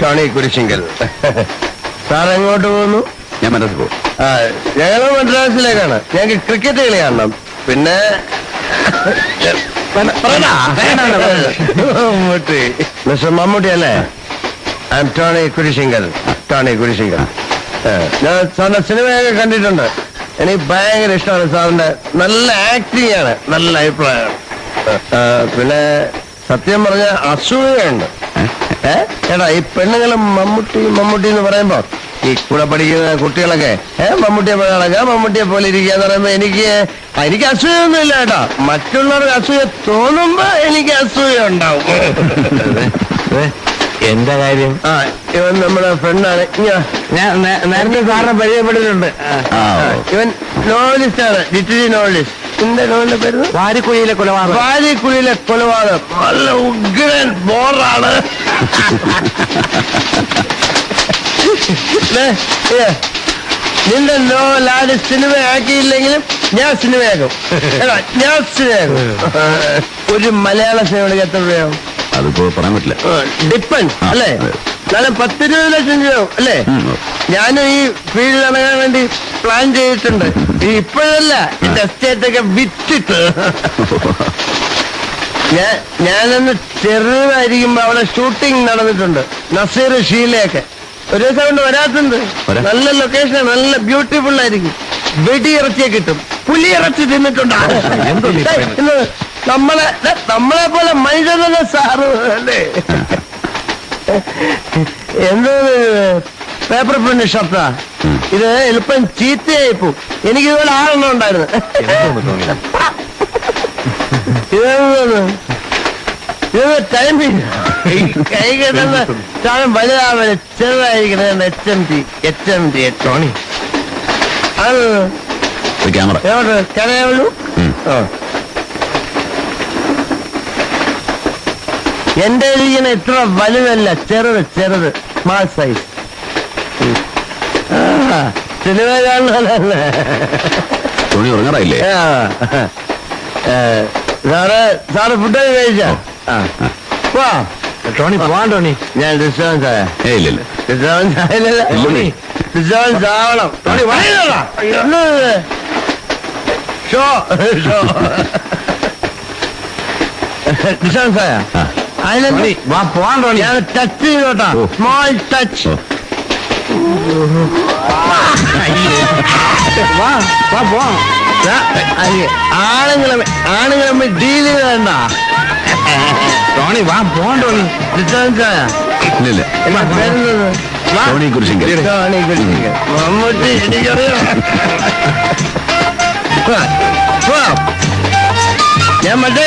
Tony Kurisingal. Sir എങ്ങോട്ട് പോകുന്നു? ഞാൻ മദ്രാസിൽ പോകും. ഞങ്ങൾ മദ്രാസിലേക്കാണ്. ഞങ്ങൾക്ക് ക്രിക്കറ്റ് കളി കാണണം. പിന്നെ മിസ്റ്റർ മമ്മൂട്ടി അല്ലേ? I am Tony Kurisinkal. Tony Kurisinkal. ഞാൻ സാറിന്റെ സിനിമയൊക്കെ കണ്ടിട്ടുണ്ട്. എനിക്ക് ഭയങ്കര ഇഷ്ടമാണ് സാറിന്റെ. നല്ല ആക്ടിങ് ആണ്. നല്ല അഭിപ്രായമാണ്. പിന്നെ സത്യം പറഞ്ഞ അസൂയുണ്ട്. ചേട്ടാ ഈ പെണ്ണുങ്ങളും മമ്മൂട്ടി എന്ന് പറയുമ്പോ ഈ കൂടെ പഠിക്കുന്ന കുട്ടികളൊക്കെ മമ്മൂട്ടിയെ പോലെ നടക്കുക, മമ്മൂട്ടിയെ പോലെ ഇരിക്കുക എന്ന് പറയുമ്പോ എനിക്ക് അസൂയൊന്നും ഇല്ല കേട്ടോ. മറ്റുള്ളവർക്ക് അസൂയ തോന്നുമ്പോ എനിക്ക് അസൂയ ഉണ്ടാവും. എന്താ കാര്യം? ഇവൻ നമ്മുടെ ഫ്രണ്ടാണ്. ഞാൻ നേരത്തെ സാറിനെ പരിചയപ്പെട്ടിട്ടുണ്ട്. ഇവൻ നോവലിസ്റ്റാണ്, ലിറ്റററി നോവലിസ്റ്റ്. എന്റെ നോവലിന്റെ പേര് വാരിക്കുഴിയിലെ കൊലപാതകം. വാരിക്കുഴിയിലെ കൊലപാതകം. നല്ല ഉഗ്രൻ ബോറാണ്. നിന്റെ നോവൽ ആര് സിനിമയാക്കിയില്ലെങ്കിലും ഞാൻ സിനിമയാക്കും. ഞാൻ സിനിമയാക്കും. ഒരു മലയാള സിനിമയ്ക്ക് എത്ര രൂപയാവും? അതിപ്പോ പറയാൻ പറ്റില്ല. ഡിപ്പെൻഡ് അല്ലേ? എന്നാലും 10-20 ലക്ഷം രൂപയാവും അല്ലേ? ഞാനും ഈ ഫീൽഡിൽ ഇറങ്ങാൻ വേണ്ടി പ്ലാൻ ചെയ്തിട്ടുണ്ട്. ഇപ്പോഴല്ല, എന്റെ എസ്റ്റേറ്റ് ഒക്കെ വിറ്റിട്ട്. ഞാനൊന്ന് ചെറുതായിരിക്കുമ്പോ അവിടെ ഷൂട്ടിംഗ് നടന്നിട്ടുണ്ട്. നസീർ ഷീലയൊക്കെ ഒരു ദിവസം കൊണ്ട് വരാത്തുണ്ട്. നല്ല ലൊക്കേഷൻ, നല്ല ബ്യൂട്ടിഫുൾ ആയിരിക്കും. വെടിയിറച്ചിയെ കിട്ടും. പുലിയിറച്ചി തിന്നിട്ടുണ്ട്. നമ്മളെ പോലെ മനുഷ്യനല്ലേ സാറ് അല്ലേ? എന്തോ പേപ്പർ പ്രിന്റ് ഷർട്ടാ ഇത്. എളുപ്പം ചീത്തയായി പോവും. എനിക്ക് ഇതുപോലെ 6 ഉണ്ടായിരുന്നു. ഇത് ടൈമില്ല. കൈ കിട്ടുന്ന സാധനം വലുതാവല് ചെറുതായിരിക്കണം. HMD ടോണി അത് കനയുള്ളൂ. എന്റെ ഇരിക്കുന്ന ഇത്ര വലുതല്ല, ചെറുത് സ്മാൾ സൈസ്. സിനിമ കാണുന്നതല്ലേ? സാറ് ഫുഡൊക്കെ കഴിച്ചാ? ടോണി പോവാൻ. ടോണി ഞാൻ ഡിസ്റ്റർബൻസ് ആയ? ഡിസ്റ്റർബൻസ് ആയില്ലല്ലോ. ഡിസ്റ്റർബൻസ് ആവണം. ടോണി ഷോ ഡിസ്റ്റർബൻസ് ആയ? പോവാൻ. ടോണി ഞാൻ ടച്ച് ചെയ്തോട്ടാ. Small touch. ആണുങ്ങളെ ഡീൽ ചെയ്തണ്ട. ടോണി പോവാൻ. ടോണി ഡിസ്റ്റർബൻസ് ആയ? ടോണി കുരിശിങ്കൽ. മമ്മൂട്ടി എനിക്കറിയാം. ഞാൻ മറ്റേ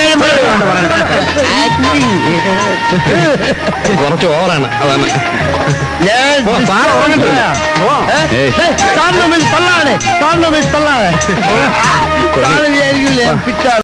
കുറച്ച് ഓവറാണ്. അതാണ് ഞാൻ തള്ളാണ്. വിചാരിക്കില്ലേ പിറ്റാണ്.